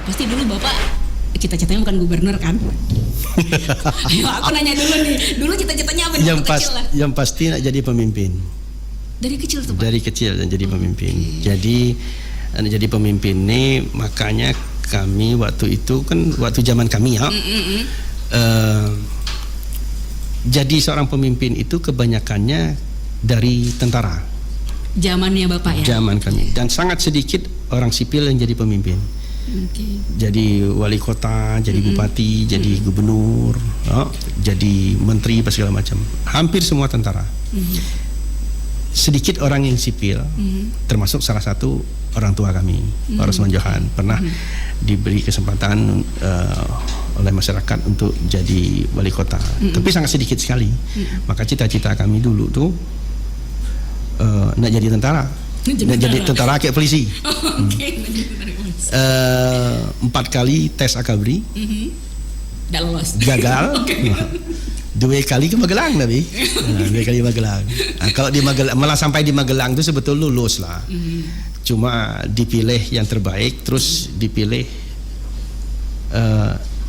pasti dulu Bapak cita-citanya bukan gubernur kan? Ayo aku nanya dulu nih, dulu cita-citanya apa nih waktu kecil lah? Yang pasti nak jadi pemimpin. Dari kecil tuh Pak? Dari kecil dan jadi pemimpin. Jadi jadi pemimpin ini makanya kami waktu itu kan waktu zaman kami ya. Jadi seorang pemimpin itu kebanyakannya dari tentara. Zamannya Bapak ya? Zaman kami. Dan sangat sedikit orang sipil yang jadi pemimpin. Jadi wali kota, jadi bupati, jadi gubernur, jadi menteri apa segala macam. Hampir semua tentara. Sedikit orang yang sipil, termasuk salah satu orang tua kami, Pak Rosman Johan, pernah diberi kesempatan oleh masyarakat untuk jadi wali kota, tapi sangat sedikit sekali. Maka cita-cita kami dulu tuh nak jadi tentara, nak jadi tentara kayak polisi. 4 kali tes akabri, nggak lolos, gagal. 2 kali ke Magelang tapi 2 kali Magelang. Kalau di Magelang, malah sampai di Magelang itu sebetulnya lulus lah. Cuma dipilih yang terbaik, terus dipilih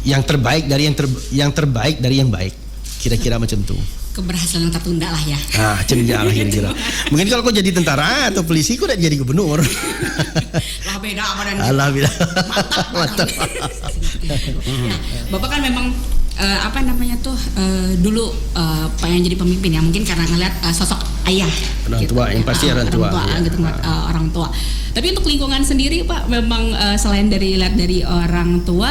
yang terbaik dari yang terbaik dari yang baik. Kira-kira macam tu. Keberhasilan yang tertunda lah ya. Cenja lah kira-kira. Mungkin kalau kau jadi tentara atau polisi, kau udah jadi gubernur. Lah beda apa dan Allah beda. Mantap. Ya, Bapak kan memang dulu pengen jadi pemimpin ya, mungkin karena ngeliat sosok ayah orang gitu, tua yang pasti orang tua gitu, orang tua. Tapi untuk lingkungan sendiri Pak, memang selain dari lihat dari orang tua,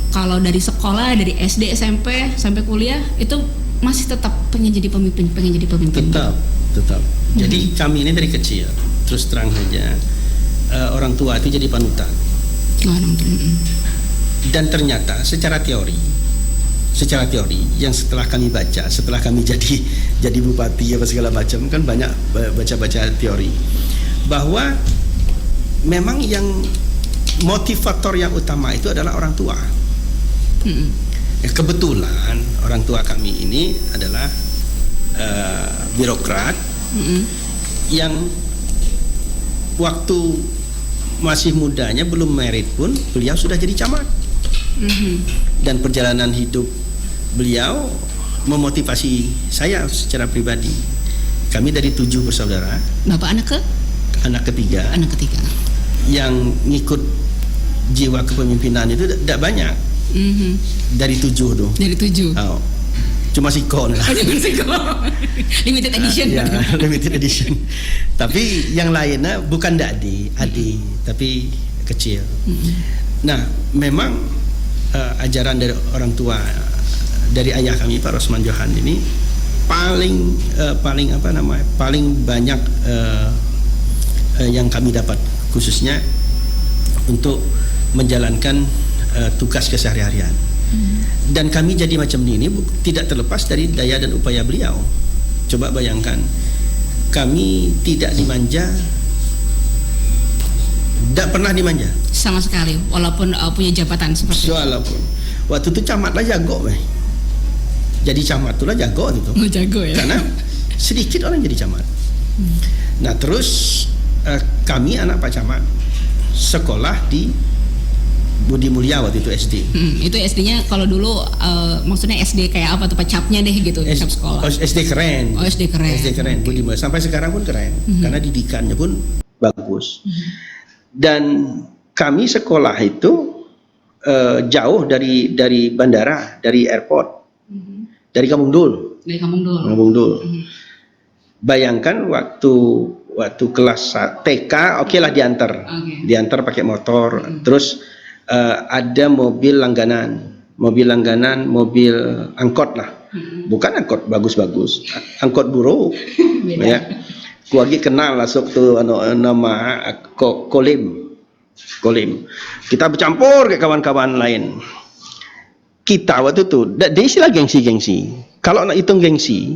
kalau dari sekolah, dari SD, SMP sampai kuliah itu masih tetap pengen jadi pemimpin. Tetap. Jadi kami ini dari kecil, terus terang saja, orang tua itu jadi panutan. Dan ternyata secara teori yang setelah kami baca, setelah kami jadi bupati apa segala macam, kan banyak baca teori bahwa memang yang motivator yang utama itu adalah orang tua. Kebetulan orang tua kami ini adalah birokrat yang waktu masih mudanya, belum married pun beliau sudah jadi camat. Dan perjalanan hidup beliau memotivasi saya secara pribadi. Kami dari 7 bersaudara. Bapak anak ketiga. Yang ngikut jiwa kepemimpinan itu tidak banyak. Dari 7 tuh. Dari 7. Cuma Siko lah. Limited edition. Limited edition. Tapi yang lainnya bukan adik, tapi kecil. Nah, memang ajaran dari orang tua, dari ayah kami Pak Rosman Johan ini paling banyak yang kami dapat, khususnya untuk menjalankan tugas keseharian. Dan kami jadi macam ini tidak terlepas dari daya dan upaya beliau. Coba bayangkan, kami tidak dimanja, tidak pernah dimanja sama sekali, walaupun punya jabatan seperti itu. Walaupun waktu itu camat lah jago, jadi camat tuh lah jago itu. Jago ya. Karena sedikit orang jadi camat. Nah terus kami anak Pak Camat sekolah di Budi Mulia waktu itu SD. Itu SD-nya kalau dulu maksudnya SD kayak apa tuh, Pak, capnya deh gitu, cap sekolah. SD keren. SD keren. Budi Mulia sampai sekarang pun keren, karena didikannya pun bagus. Dan kami sekolah itu jauh dari bandara, dari airport, dari Kampung Dul. Bayangkan waktu kelas TK, oke lah diantar pakai motor. Terus ada mobil langganan, mobil angkot lah, bukan angkot bagus-bagus, angkot buruk. Ya, kuagi kenal masuk tuh nama Kolim. Kita bercampur ke kawan-kawan lain. Kita waktu itu, dia istilah gengsi. Kalau nak hitung gengsi,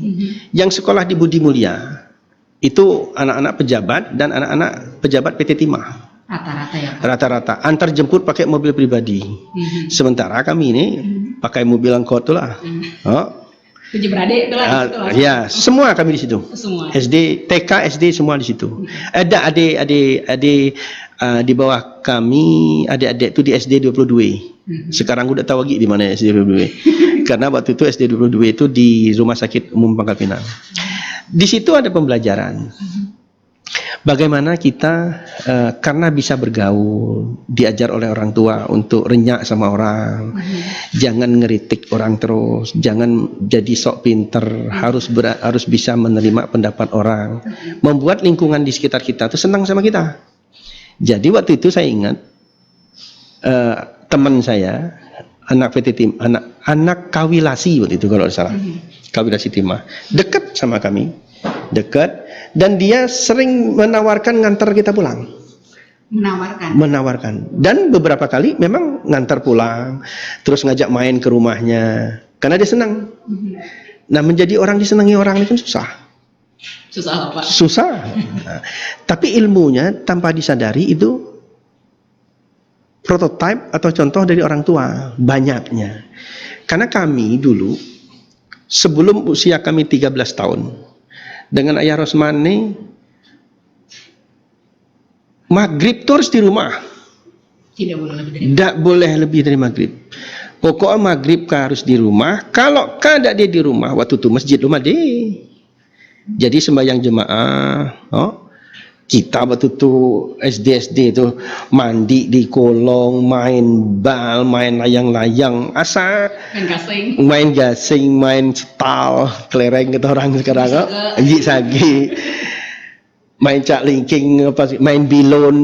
yang sekolah di Budi Mulia itu anak-anak pejabat dan anak-anak pejabat PT Timah. Rata-rata ya Pak? Rata-rata. Antar jemput pakai mobil pribadi. Sementara kami ini pakai mobil angkot tu lah. 7 beradik itu lah. Ya, semua kami di situ. Semua. SD, TK, SD semua di situ. Ada adik Di bawah kami adik-adik itu di SD 22. Sekarang aku udah tahu lagi di mana SD 22. Karena waktu itu SD 22 itu di Rumah Sakit Umum Pangkal Pinang. Di situ ada pembelajaran. Bagaimana kita karena bisa bergaul, diajar oleh orang tua untuk renyak sama orang, jangan ngeritik orang terus, jangan jadi sok pinter, harus bisa menerima pendapat orang, membuat lingkungan di sekitar kita tuh senang sama kita. Jadi waktu itu saya ingat teman saya, anak PT Tim, anak Kawilasi waktu itu kalau tidak salah, Kawilasi Timah, dekat sama kami, dekat. Dan dia sering menawarkan ngantar kita pulang. Menawarkan. Dan beberapa kali memang ngantar pulang, terus ngajak main ke rumahnya, karena dia senang. Nah, menjadi orang disenangi orang itu kan susah. Susah apa? Susah. Nah, tapi ilmunya tanpa disadari itu prototipe atau contoh dari orang tua banyaknya. Karena kami dulu sebelum usia kami 13 tahun dengan Ayah Rosman nih, maghrib itu harus di rumah. Tidak boleh lebih dari maghrib. Pokoknya maghrib harus di rumah. Kalau kada dia di rumah, waktu itu masjid rumah dia. Jadi sembahyang jemaah. Kita waktu itu SD itu mandi di kolong, main bal, main layang-layang, main gasing, main setal, kelereng kata orang sekarang, sagi, main cak lingking, main bilon.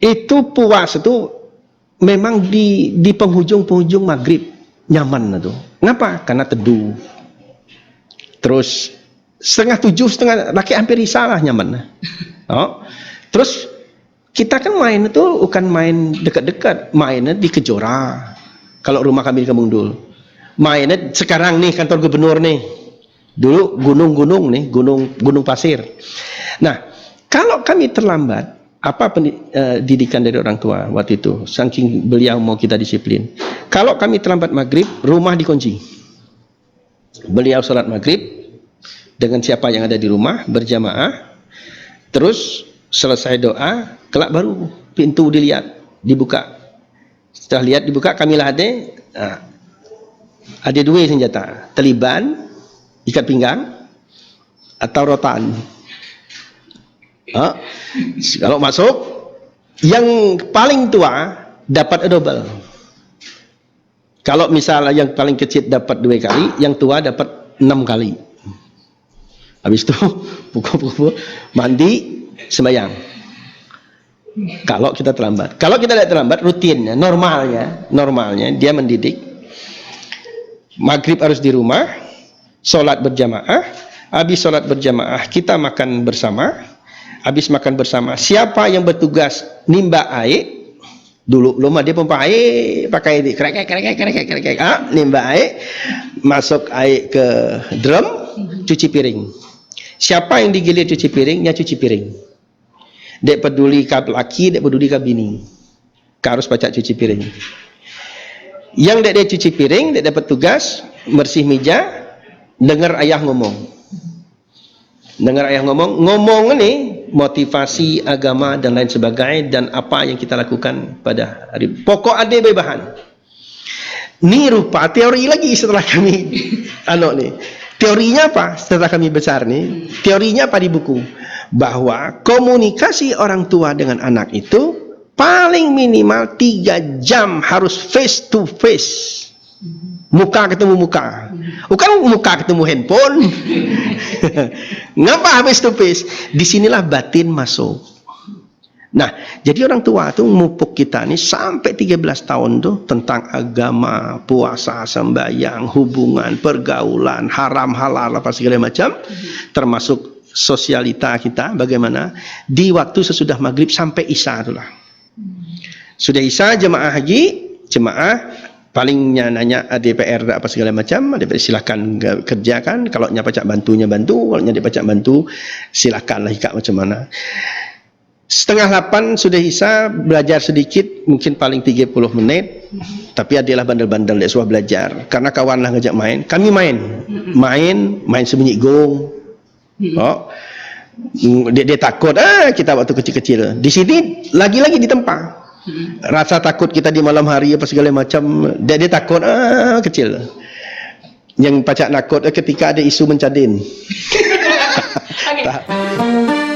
Itu puas itu memang di penghujung maghrib nyaman itu. Ngapa? Karena teduh. Terus 6:30, laki hampir isalah nyaman. Terus kita kan main itu bukan main dekat-dekat, mainnya di Kejora. Kalau rumah kami di Kampung Dul, mainnya sekarang nih kantor gubernur nih. Dulu gunung-gunung nih, gunung pasir. Nah, kalau kami terlambat, apa didikan dari orang tua waktu itu? Saking beliau mau kita disiplin. Kalau kami terlambat maghrib, rumah dikunci. Beliau sholat maghrib dengan siapa yang ada di rumah berjamaah, terus selesai doa, kelak baru pintu dibuka. Setelah lihat dibuka, kami lah ada dua senjata, taliban, ikat pinggang, atau rotan. Kalau masuk, yang paling tua dapat double. Kalau misalnya yang paling kecil dapat 2 kali, yang tua dapat 6 kali. Habis itu pukul-pukul mandi sembahyang. Kalau kita terlambat, kalau kita tidak terlambat, rutinnya, normalnya dia mendidik. Maghrib harus di rumah, sholat berjamaah. Habis sholat berjamaah kita makan bersama. Habis makan bersama, siapa yang bertugas nimba air? Dulu lama dia pompa air, pakai ini, krek, nimba air, masuk air ke drum, cuci piring. Siapa yang digilir cuci piringnya cuci piring. Dek peduli ke laki, dek peduli ke bini. Harus baca cuci piring. Yang dek cuci piring, dek dapat tugas bersih meja, dengar ayah ngomong. Ngomong ini motivasi agama dan lain sebagainya, dan apa yang kita lakukan pada hari. Pokok ada bahan. Ini rupa teori lagi setelah kami nih. Teorinya apa? Setelah kami besar nih, teorinya apa di buku? Bahwa komunikasi orang tua dengan anak itu paling minimal 3 jam harus face to face. Muka ketemu muka. Bukan muka ketemu handphone. Ngapa face to face? Disinilah batin masuk. Nah, jadi orang tua tuh mupuk kita nih sampai 13 tahun tuh tentang agama, puasa, sembahyang, hubungan, pergaulan, haram, halal, apa segala macam, termasuk sosialita kita, bagaimana di waktu sesudah maghrib sampai isya itulah. Sudah isya jemaah haji, jemaah palingnya nanya DPR apa segala macam, DPR silakan kerjakan, kalau nyapa cak bantunya bantu, kalau nyapa cak bantu silakanlah ikak macam mana. 7:30 sudah isya, belajar sedikit, mungkin paling 30 menit, tapi adalah bandel-bandel dia suah belajar, karena kawan lah ngajak main, kami main sembunyi gong, Dia takut kita waktu kecil-kecil. Di sini lagi-lagi ditempa. Rasa takut kita di malam hari apa segala macam, dia takut kecil. Yang pacak nakut ketika ada isu mencadin. Okay.